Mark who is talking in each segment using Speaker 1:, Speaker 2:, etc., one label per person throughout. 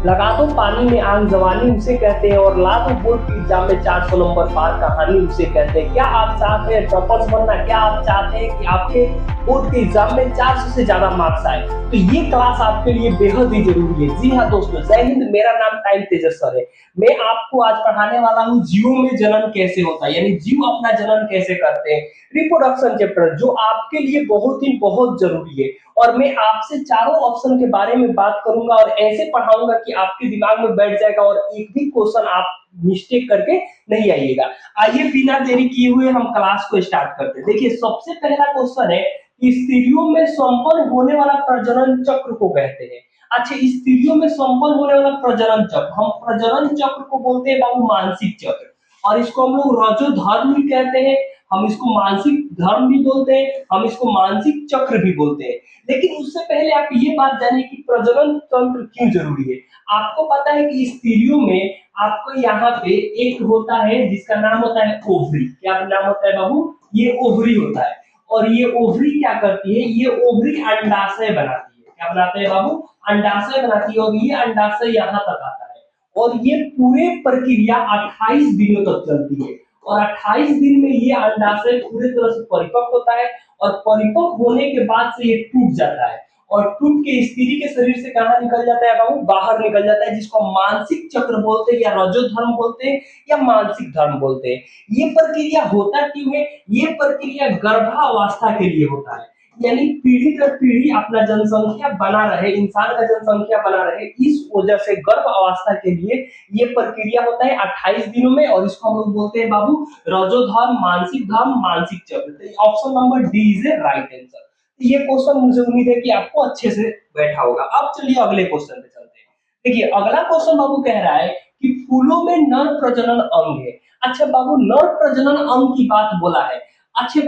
Speaker 1: लगा दो पानी में आग जवानी उसे कहते हैं, और ला दो बोर्ड के एग्जाम में 400 नंबर पार कहानी उसे कहते हैं। क्या आप चाहते हैं टॉपर्स बनना? क्या आप चाहते हैं कि आपके बोर्ड के एग्जाम में 400 से ज्यादा मार्क्स आए? तो ये क्लास आपके लिए बेहद ही जरूरी है। जी हाँ दोस्तों, जय हिंद। मेरा नाम टाइम तेजस सर है। मैं आपको आज पढ़ाने वाला हूँ जीव में जनन कैसे होता है, यानी जीव अपना जनन कैसे करते हैं, रिप्रोडक्शन चैप्टर, जो आपके लिए बहुत ही बहुत जरूरी है। और मैं आपसे चारों ऑप्शन के बारे में बात करूंगा और ऐसे पढ़ाऊंगा कि आपके दिमाग में बैठ जाएगा और एक भी क्वेश्चन आप मिस्टेक करके नहीं आइएगा। आइए बिना देरी किए हुए हम क्लास को स्टार्ट करते हैं। देखिए, सबसे पहला क्वेश्चन है कि स्त्रियों में संपन्न होने वाला प्रजनन चक्र को कहते हैं। अच्छा, स्त्रियों में संपन्न होने वाला प्रजनन चक्र, हम प्रजनन चक्र को बोलते हैं बाबू मानसिक चक्र, और इसको हम लोग रजोधर्म भी कहते हैं, हम इसको मानसिक धर्म भी बोलते हैं, हम इसको मानसिक चक्र भी बोलते हैं। लेकिन उससे पहले आप ये बात जानिए कि प्रजनन तंत्र क्यों जरूरी है। आपको पता है कि स्त्रियों में आपको यहाँ पे एक होता है जिसका नाम होता है ओवरी। क्या नाम होता है बाबू? ये ओवरी होता है। और ये ओवरी क्या करती है? ये ओवरी अंडाशय बनाती है। क्या बनाते हैं बाबू? अंडाशय बनाती है, और ये अंडाशय यहाँ तक आता है। और ये पूरे प्रक्रिया 28 दिनों तक चलती है, और 28 दिन में ये अंडाशय पूरी तरह से परिपक्व होता है, और परिपक्व होने के बाद से ये टूट जाता है, और टूट के स्त्री के शरीर से कहाँ निकल जाता है बाबू? बाहर निकल जाता है, जिसको मानसिक चक्र बोलते हैं, या रजोधर्म बोलते हैं, या मानसिक धर्म बोलते हैं। ये प्रक्रिया होता क्यों है? ये प्रक्रिया गर्भावस्था के लिए होता है, यानी पीढ़ी दर पीढ़ी अपना जनसंख्या बना रहे, इंसान का जनसंख्या बना रहे, इस वजह से गर्भ अवस्था के लिए ये प्रक्रिया होता है 28 दिनों में, और इसको हम लोग बोलते हैं बाबू रजोधर्म, मानसिक धर्म, मानसिक चक्र। Option number D is a right answer. ये क्वेश्चन मुझे उम्मीद है कि आपको अच्छे से बैठा होगा। अब चलिए अगले क्वेश्चन पे चलते हैं। देखिए, अगला क्वेश्चन बाबू कह रहा है कि फूलों में नर प्रजनन अंग है। अच्छा बाबू, नर प्रजनन अंग की बात बोला है। अच्छे,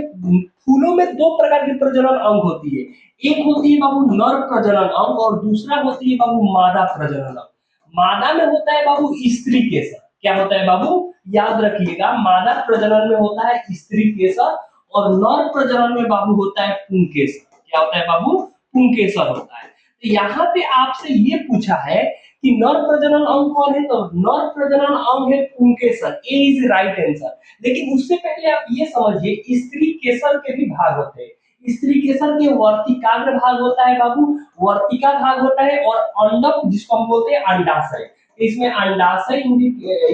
Speaker 1: फूलों में दो प्रकार की प्रजनन अंग होती है। एक होती है बाबू नर प्रजनन अंग, और दूसरा होती है बाबू मादा प्रजनन अंग। मादा में होता है बाबू स्त्री केसर। क्या होता है बाबू? याद रखिएगा, मादा प्रजनन में होता है स्त्री केसर, और नर प्रजनन में बाबू होता है पुंकेसर। क्या होता है बाबू? पुंकेसर होता है। तो यहाँ पे आपसे ये पूछा है कि नर प्रजनन अंग कौन है, तो नर प्रजनन अंग है पुंकेसर। ए इज राइट आंसर। लेकिन उससे पहले आप ये समझिए, स्त्री केसर के भी भाग होते हैं। स्त्री केसर के वर्तिकाग्र भाग होता है बाबू, वर्तिका भाग होता है, और अंडक जिसको हम बोलते हैं अंडाशय। इसमें अंडाशय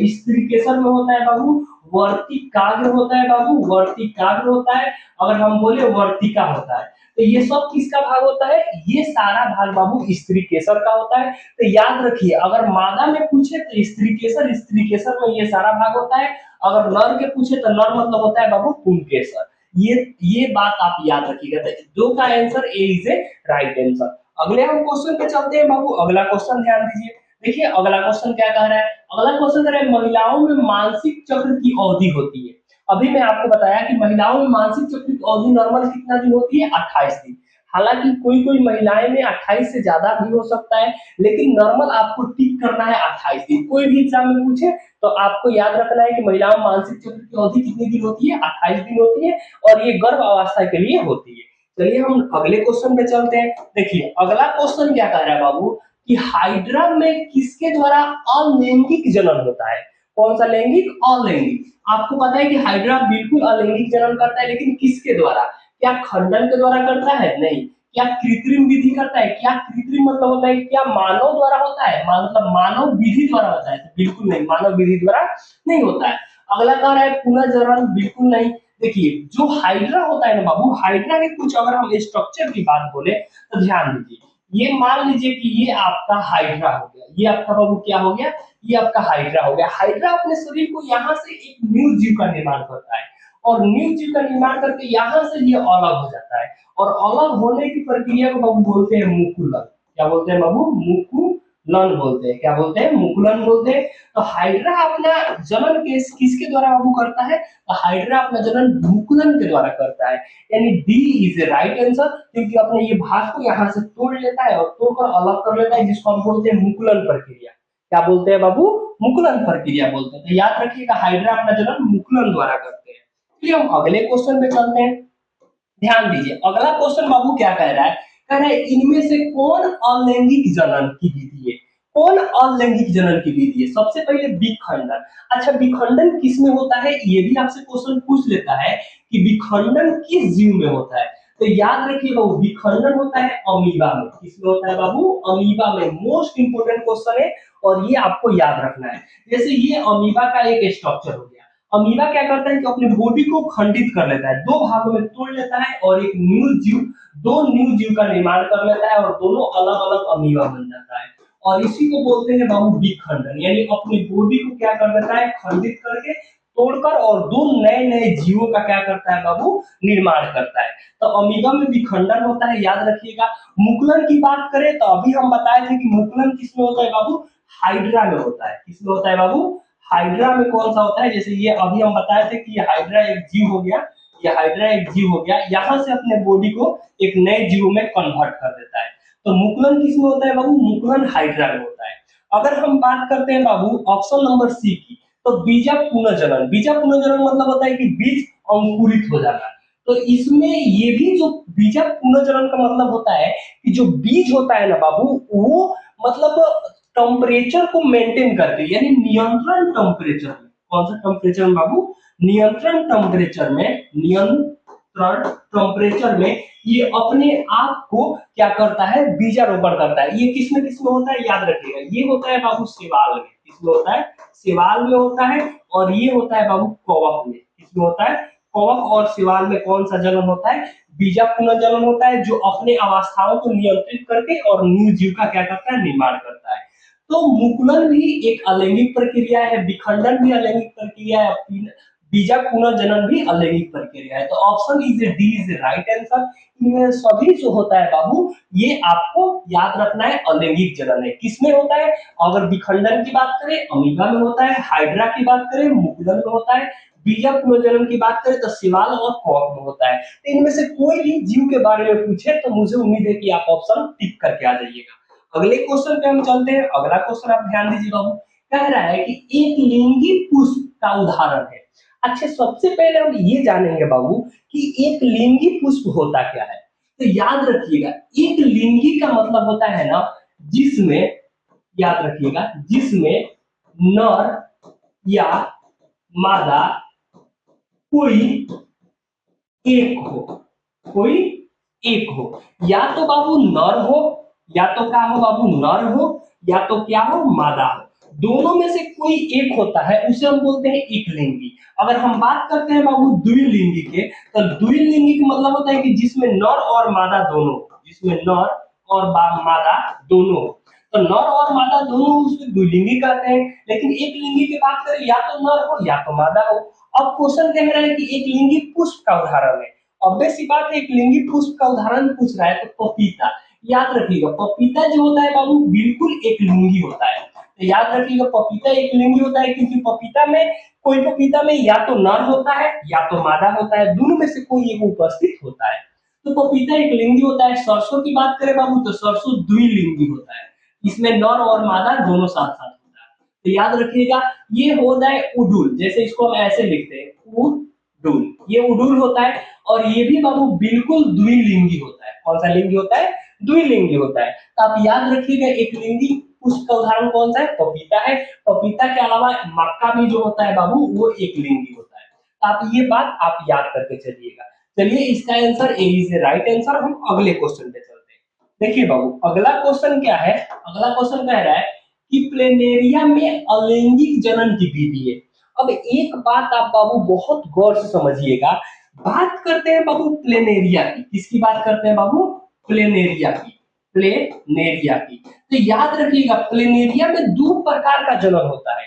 Speaker 1: स्त्री केसर में होता है बाबू, वर्तिकाग्र होता है बाबू, वर्तिकाग्र होता है, अगर हम बोले वर्तिका होता है। तो ये सब किसका भाग होता है? ये सारा भाग बाबू स्त्री केसर का होता है। तो याद रखिए, अगर मादा में पूछे तो स्त्री केसर में ये सारा भाग होता है। अगर नर के पूछे तो नर मतलब होता है बाबू पुंकेसर। ये बात आप याद रखिएगा। दो का answer A is a right answer. अगले हम क्वेश्चन पे चलते हैं बाबू। अगला क्वेश्चन ध्यान दीजिए। देखिए, अगला क्वेश्चन क्या कह रहा है? अगला क्वेश्चन कह रहा है महिलाओं में मानसिक चक्र की अवधि होती है। अभी मैं आपको बताया कि महिलाओं में मानसिक चक्र की अवधि नॉर्मल कितना दिन होती है? 28 दिन। हालांकि कोई कोई महिलाएं में 28 से ज्यादा भी हो सकता है, लेकिन नॉर्मल आपको टिक करना है 28 दिन। कोई भी एग्जाम में पूछे तो आपको याद रखना है कि महिलाओं में मानसिक चक्र की अवधि कितनी दिन होती है? 28 दिन होती है, और ये गर्भ अवस्था के लिए होती है। चलिए हम अगले क्वेश्चन पे चलते हैं। देखिए, अगला क्वेश्चन क्या कह रहा है बाबू कि हाइड्रा में किसके द्वारा अलैंगिक जनन होता है? कौन सा लैंगिक? अलैंगिक। आपको पता है कि हाइड्रा बिल्कुल अलैंगिक जनन करता है, लेकिन किसके द्वारा? क्या खंडन के द्वारा करता है? नहीं। क्या कृत्रिम विधि करता है? क्या कृत्रिम मतलब होता है क्या मानव द्वारा होता है? मतलब मानव विधि द्वारा होता है? बिल्कुल नहीं, मानव विधि द्वारा नहीं होता है। अगला कह रहा है पुनर्जनन, बिल्कुल नहीं। देखिए, जो हाइड्रा होता है ना बाबू, हाइड्रा के कुछ अगर हम स्ट्रक्चर की बात बोले तो ध्यान दीजिए। ये मान लीजिए कि ये आपका हाइड्रा हो गया, ये आपका बाबू क्या हो गया? ये आपका हाइड्रा हो गया। हाइड्रा अपने शरीर को यहाँ से एक न्यू जीव का निर्माण करता है, और न्यू जीव का निर्माण करके यहाँ से ये अलग हो जाता है, और अलग होने की प्रक्रिया को बाबू बोलते हैं मुकुलन। क्या बोलते हैं बाबू? मुकुलन बोलते हैं। क्या बोलते हैं? मुकुलन बोलते हैं। तो हाइड्रा अपना जनन किसके द्वारा बाबू करता है? तो हाइड्रा अपना जनन मुकुलन के द्वारा करता है, यानी D is a right answer, क्योंकि अपने ये भाग को यहाँ से तोड़ लेता है और तोड़कर अलग कर लेता है, जिसको हम बोलते हैं मुकुलन प्रक्रिया। क्या बोलते हैं बाबू? मुकुलन प्रक्रिया बोलते हैं। तो याद रखिएगा, हाइड्रा अपना जनन मुकुलन द्वारा करते हैं। चलिए हम अगले क्वेश्चन पे चलते हैं। ध्यान दीजिए, अगला क्वेश्चन बाबू क्या कह रहा है? कह रहा है इनमें से कौन अलैंगिक जनन की विधि है? कौन अलैंगिक जनन की विधि है? सबसे पहले विखंडन। अच्छा, विखंडन किस में होता है, ये भी आपसे क्वेश्चन पूछ लेता है कि विखंडन किस जीव में होता है। तो याद रखिए बाबू, विखंडन होता है अमीबा में। किसमें होता है बाबू? अमीबा में। मोस्ट इंपोर्टेंट क्वेश्चन है और ये आपको याद रखना है। जैसे ये अमीबा का एक स्ट्रक्चर हो गया। अमीबा क्या करता है कि अपने बॉडी को खंडित कर लेता है, दो भागों में तोड़ लेता है और एक न्यू जीव, दो न्यू जीव का निर्माण कर लेता है और दोनों अलग अलग अमीबा बन जाता है। और इसी को बोलते हैं बाबू विखंडन, यानी अपनी बॉडी को क्या कर देता है, खंडित करके, तोड़कर, और दो नए नए जीवों का क्या करता है बाबू, निर्माण करता है। तो अमीबा में विखंडन होता है, याद रखिएगा। मुकुलन की बात करें तो अभी हम बताए थे कि मुकुलन किसमें होता है बाबू? हाइड्रा में होता है। किसमें होता है बाबू? हाइड्रा में। कौन सा होता है? जैसे ये अभी हम बताए थे कि ये हाइड्रा एक जीव हो गया, ये हाइड्रा एक जीव हो गया, यहाँ से अपने बॉडी को एक नए जीव में कन्वर्ट कर देता है। तो मुकुलन किसमें होता है बाबू? मुकुलन हाइड्रा में होता है। अगर हम बात करते हैं बाबू ऑप्शन नंबर सी की, तो बीजा पुनर्जनन। बीजा पुनर्जनन मतलब होता है कि बीज अंकुरित हो जाना। तो इसमें ये भी जो बीजा पुनर्जनन का मतलब होता है कि जो बीज होता है ना बाबू, वो मतलब टेम्परेचर को मेंटेन करके, यानी नियंत्रण टेम्परेचर में। कौन सा टेम्परेचर में बाबू? नियंत्रण टेम्परेचर में। नियंत्रण टेम्परेचर में ये अपने आप को क्या करता है? बीजारोपण करता है। ये किसमें होता है, याद रखिएगा। ये होता है बाबू शैवाल में। किसमें होता है? शैवाल में होता है। और ये होता है बाबू कवक में। किसमें होता है? कवक और शैवाल में कौन सा जनन होता है? बीजा पुनर्जनन होता है, जो अपने अवस्थाओं को नियंत्रित करके और न्यू जीव का क्या करता है? निर्माण करता है। तो मुकुलन भी एक अलैंगिक प्रक्रिया है, विखंडन भी अलैंगिक प्रक्रिया है, बीजा पुनर्जनन भी अलैंगिक प्रक्रिया है। तो option D is right answer. इनमें सभी जो होता है बाबू, ये आपको याद रखना है, अलैंगिक जनन है। किसमें होता है? अगर विखंडन की बात करें, अमीबा में होता है। हाइड्रा की बात करें, मुकुलन में होता है। बीजा पुनर्जनन की बात करें तो शैवाल और कवक में होता है। तो इनमें से कोई भी जीव के बारे में पूछे तो मुझे उम्मीद है कि आप ऑप्शन टिक करके आ जाइएगा। अगले क्वेश्चन पे हम चलते हैं। अगला क्वेश्चन आप ध्यान दीजिए बाबू, कह रहा है कि एक लिंगी पुष्प का उदाहरण है। अच्छा, सबसे पहले हम ये जानेंगे बाबू कि एक लिंगी पुष्प होता क्या है। तो याद रखिएगा, एक लिंगी का मतलब होता है ना, जिसमें, याद रखिएगा, जिसमें नर या मादा कोई एक हो, कोई एक हो। या तो बाबू नर हो, या तो क्या हो बाबू, नर हो, या तो क्या हो, मादा हो। दोनों में से कोई एक होता है, उसे हम बोलते हैं एकलिंगी। अगर हम बात करते हैं बाबू द्विलिंगी के, तो द्विलिंगी का मतलब होता है कि जिसमें नर और मादा दोनों, जिसमें नर और मादा दोनों हो। तो नर और मादा दोनों उसमें द्विलिंगी कहते हैं। लेकिन एक लिंगी की बात करें, या तो नर हो या तो मादा हो। अब क्वेश्चन कह रहा है कि एक लिंगी पुष्प का उदाहरण है। ऑब्वियस सी बात है, एक लिंगी पुष्प का उदाहरण पूछ रहा है तो पपीता। याद रखिएगा, पपीता जो होता है बाबू बिल्कुल एक लिंगी होता है। तो याद रखिएगा, पपीता एक लिंगी होता है, क्योंकि पपीता में, कोई पपीता में या तो नर होता है या तो मादा होता है, दोनों में से कोई एक उपस्थित होता है। तो पपीता एक लिंगी होता है। सरसों की बात करें बाबू तो सरसों द्विलिंगी होता है, इसमें नर और मादा दोनों साथ साथ होता है। तो याद रखिएगा, ये हो जाए उडुल, जैसे इसको हम ऐसे लिखते हैं, उडुल, ये उडुल होता है। और ये भी बाबू बिल्कुल द्विलिंगी होता है। कौन सा लिंगी होता है? द्विलिंगी होता है। तो आप याद रखिएगा, एक लिंगी पुष्प का उदाहरण कौन सा है? पपीता है। पपीता के अलावा मक्का भी जो होता है बाबू, वो एक लिंगी होता है। तो आप ये बात आप याद करके चलिएगा। चलिए, इसका answer A is the right answer. हम अगले क्वेश्चन पे चलते हैं। देखिए बाबू, अगला क्वेश्चन क्या है? अगला क्वेश्चन कह रहा है कि प्लेनेरिया में अलैंगिक जनन की विधि है। अब एक बात आप बाबू बहुत गौर से समझिएगा। बात करते हैं बाबू प्लेनेरिया की। किसकी बात करते हैं बाबू? प्लेनेरिया की। प्लेनेरिया की। तो याद रखिएगा, प्लेनेरिया में दो प्रकार का जनन होता है।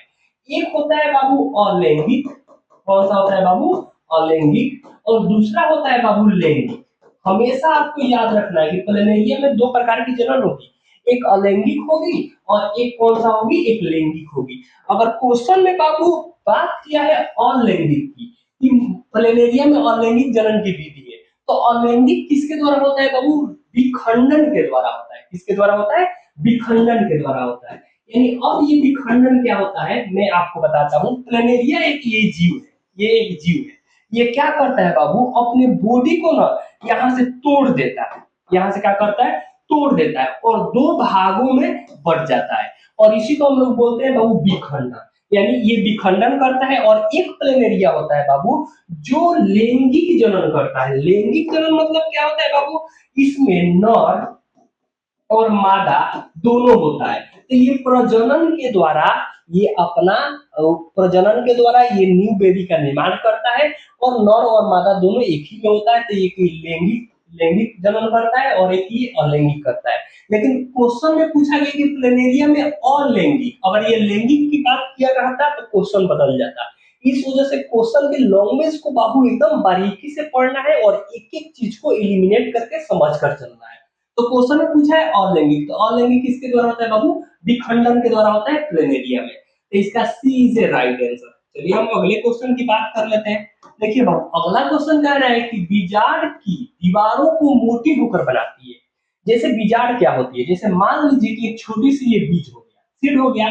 Speaker 1: एक होता है बाबू अलैंगिक। कौन सा होता है बाबू? अलैंगिक। और दूसरा होता है बाबू लैंगिक। हमेशा आपको याद रखना है कि प्लेनेरिया में दो प्रकार की जनन होगी, एक अलैंगिक होगी और एक कौन सा होगी? एक लैंगिक होगी। अगर क्वेश्चन में बाबू बात किया है अलैंगिक की, कि प्लेनेरिया में अलैंगिक जनन की विधि है, तो अलैंगिक किसके द्वारा होता है बाबू? विखंडन के द्वारा होता है। किसके द्वारा होता है? विखंडन के द्वारा होता है। यानी अब ये विखंडन क्या होता है, मैं आपको बताता हूँ। प्लेनेरिया एक ये जीव है, ये एक जीव है। ये क्या करता है बाबू? अपने बॉडी को ना यहाँ से तोड़ देता है। यहाँ से क्या करता है? तोड़ देता है और दो भागों में बढ़ जाता है, और इसी को हम लोग बोलते हैं बाबू विखंडन। यानी ये विखंडन करता है। और एक प्लेनेरिया होता है बाबू जो लैंगिक जनन करता है। लैंगिक जनन मतलब क्या होता है बाबू, इसमें नर और मादा दोनों होता है। तो ये प्रजनन के द्वारा ये अपना प्रजनन के द्वारा ये न्यू बेबी का निर्माण करता है, और नर और मादा दोनों एक ही में होता है। तो एक ही लैंगिक लैंगिक जनन करता है और एक ही अलैंगिक करता है। लेकिन क्वेश्चन में पूछा गया कि प्लेनेरिया में अलैंगिक, अगर ये लैंगिक की बात किया रहता तो क्वेश्चन बदल जाता। इस वजह से क्वेश्चन के लैंग्वेज को बाबू एकदम बारीकी से पढ़ना है और एक एक चीज को एलिमिनेट करके समझ कर चलना है। तो क्वेश्चन में पूछा है अलैंगिक, तो अलैंगिक किसके द्वारा होता है बाबू, विखंडन के द्वारा होता है प्लेनेरिया में। तो इसका सी इज ए राइट आंसर। चलिए हम अगले क्वेश्चन की बात कर लेते हैं। देखिए बाबू अगला क्वेश्चन कह रहा है कि बीजाड़ की दीवारों को मोटी होकर बनाती है। जैसे बीजाड़ क्या होती है, जैसे मान लीजिए कि एक छोटी सी ये बीज हो गया, सीड हो गया।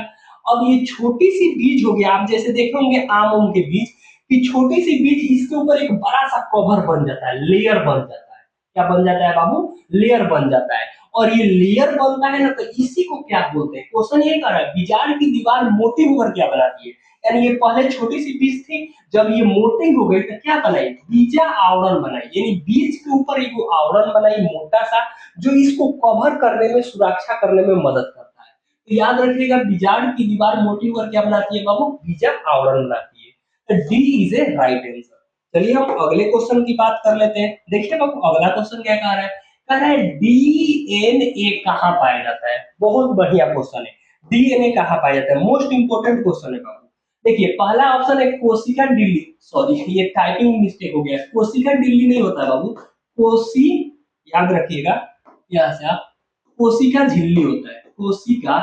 Speaker 1: अब ये छोटी सी बीज हो गया, आप जैसे देखे होंगे आम के बीज की छोटी सी बीज, इसके ऊपर एक बड़ा सा कवर बन जाता है, लेयर बन जाता है। क्या बन जाता है बाबू, लेयर बन जाता है। और ये लेयर बनता है ना, तो इसी को क्या बोलते हैं, क्वेश्चन ये कर रहा है बीजाड़ की दीवार मोटी होकर क्या बनाती है। यानी ये पहले छोटी सी बीज थी, जब ये मोटी हो गई तो क्या बनाई, बीजा आवरण बनाई। यानी बीज के ऊपर एक आवरण बनाई मोटा सा, जो इसको कवर करने में, सुरक्षा करने में मदद करता है। तो याद रखिएगा बीजाड़ की दीवार मोटी होकर क्या बनाती है बाबू, बीजा आवरण बनाती है। तो D is a right answer. चलिए हम अगले क्वेश्चन की बात कर लेते हैं। देखिए बाबू अगला क्वेश्चन क्या कह रहा है, कह रहा है डीएनए कहाँ पाया जाता है। बहुत बढ़िया क्वेश्चन है, डीएनए कहाँ पाया जाता है, मोस्ट इंपोर्टेंट क्वेश्चन है बाबू। देखिए पहला ऑप्शन है कोशिका डिल्ली, सॉरी ये टाइपिंग मिस्टेक हो गया, कोशिका डिल्ली नहीं होता है बाबू, कोशी, याद रखिएगा यहाँ से आप, कोशिका झिल्ली होता है, कोशिका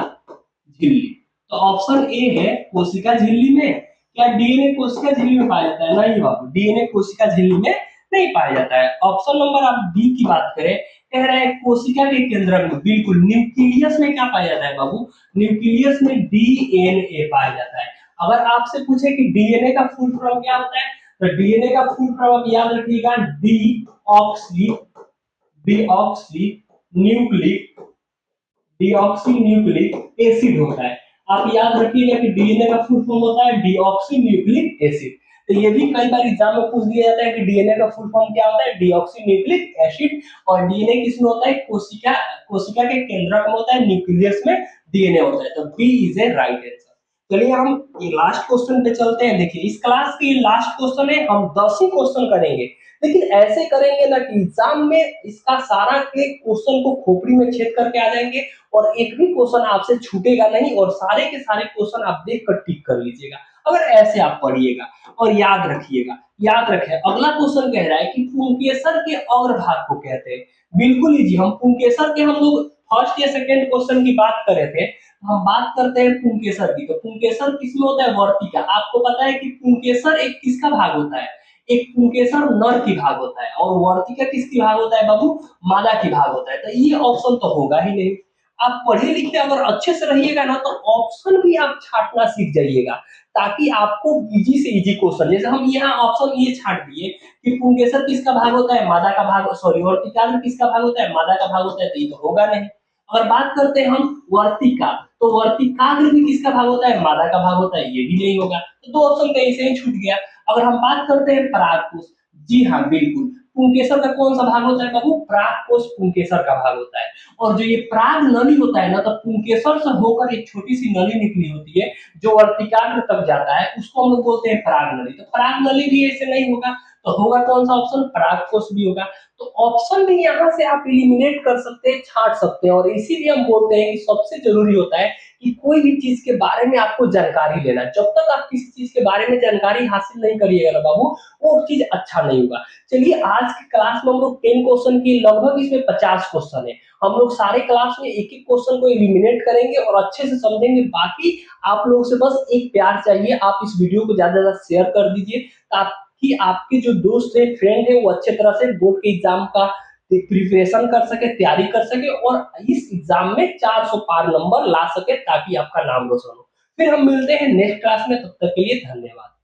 Speaker 1: झिल्ली। तो ऑप्शन ए है कोशिका झिल्ली में। क्या डीएनए कोशिका झिल्ली में पाया जाता है, नहीं बाबू डीएनए कोशिका झिल्ली में नहीं पाया जाता है। ऑप्शन नंबर आप बी की बात करें, कह रहा है कोशिका के केंद्रक में, बिल्कुल न्यूक्लियस में क्या पाया जाता है बाबू, न्यूक्लियस में डीएनए पाया जाता है। अगर आपसे पूछे कि डीएनए का फुल फॉर्म क्या होता है, तो डीएनए का फुल फॉर्म आप याद रखिएगा, D oxy, deoxy nucleic, deoxy nucleic acid होता है। आप याद रखिएगा कि डीएनए का फुल फॉर्म होता है डीऑक्सी न्यूक्लिक एसिड। तो ये भी कई बार एग्जाम में पूछ दिया जाता है कि डीएनए का फुल फॉर्म क्या होता है, डीऑक्सी न्यूक्लिक एसिड। और डीएनए किसमें होता है, कोशिका, कोशिका के केंद्रक में होता है, न्यूक्लियस में डीएनए होता है। तो B is a right answer. चलिए हम ये लास्ट क्वेश्चन पे चलते हैं। देखिए इस क्लास की लास्ट क्वेश्चन है, हम 10 ही क्वेश्चन करेंगे, लेकिन ऐसे करेंगे ना कि एग्जाम में इसका सारा के क्वेश्चन को खोपड़ी में छेद करके आ जाएंगे, और एक भी क्वेश्चन आपसे छूटेगा नहीं, और सारे के सारे क्वेश्चन आप देख कर टिक कर लीजिएगा अगर ऐसे आप पढ़िएगा। और याद रखिएगा, याद रखें अगला क्वेश्चन कह रहा है कि पुंकेसर के अग्रभाग को कहते हैं। बिल्कुल ही जी, हम पुंकेसर के, हम लोग फर्स्ट या सेकंड क्वेश्चन की बात कर रहे थे, हम बात करते हैं पुंकेसर की। तो पुंकेसर किसमें होता है, वर्तिका। आपको पता है कि पुंकेसर एक किसका भाग होता है, एक पुंकेसर नर की भाग होता है, और वर्तिका किसकी भाग होता है बाबू, मादा की भाग होता है। तो ये ऑप्शन तो होगा ही नहीं। आप पढ़े लिखे अगर अच्छे से रहिएगा ना, तो ऑप्शन भी आप छाटना सीख जाइएगा, ताकि आपको इजी से इजी क्वेश्चन, जैसे हम यहाँ ऑप्शन ये छाट दिए कि पुंकेसर किसका भाग होता है, मादा का भाग, सॉरी वर्तिका किसका भाग होता है, मादा का भाग होता है, तो ये तो होगा नहीं। अगर बात करते हैं हम वर्तिका, तो वर्तिकाग्र भी किसका भाग होता है, मादा का भाग होता है, ये भी नहीं होगा। तो दो ऑप्शन तो ऐसे ही छूट गया। अगर हम बात करते हैं परागकोश, जी हाँ बिल्कुल, पुंकेसर का कौन सा भाग होता है बाबू, परागकोश पुंकेसर का भाग होता है। और जो ये पराग नली होता है ना, तो पुंकेसर से होकर एक छोटी सी नली निकली होती है जो वर्तिकाग्र तक जाता है, उसको हम लोग बोलते हैं पराग नली। तो पराग नली भी ऐसे नहीं होगा, तो होगा कौन सा ऑप्शन, परागकोश भी होगा। तो ऑप्शन भी यहाँ से आप एलिमिनेट कर सकते हैं, छाट सकते हैं। और इसीलिए हम बोलते हैं कि सबसे जरूरी होता है कि कोई भी चीज के बारे में आपको जानकारी लेना। जब तक आप किसी चीज के बारे में जानकारी हासिल नहीं करिएगा ना बाबू, वो चीज अच्छा नहीं होगा। चलिए आज की क्लास में हम लोग 10 क्वेश्चन की, लगभग इसमें 50 क्वेश्चन है। हम लोग सारे क्लास में एक एक क्वेश्चन को एलिमिनेट करेंगे और अच्छे से समझेंगे। बाकी आप लोगों से बस एक प्यार चाहिए, आप इस वीडियो को ज्यादा से ज्यादा शेयर कर दीजिए, ताकि आपके जो दोस्त है, फ्रेंड है, वो अच्छे तरह से बोर्ड के एग्जाम का प्रिपरेशन कर सके, तैयारी कर सके, और इस एग्जाम में 400 पार नंबर ला सके, ताकि आपका नाम रोशन हो। फिर हम मिलते हैं नेक्स्ट क्लास में, तब तक के लिए धन्यवाद।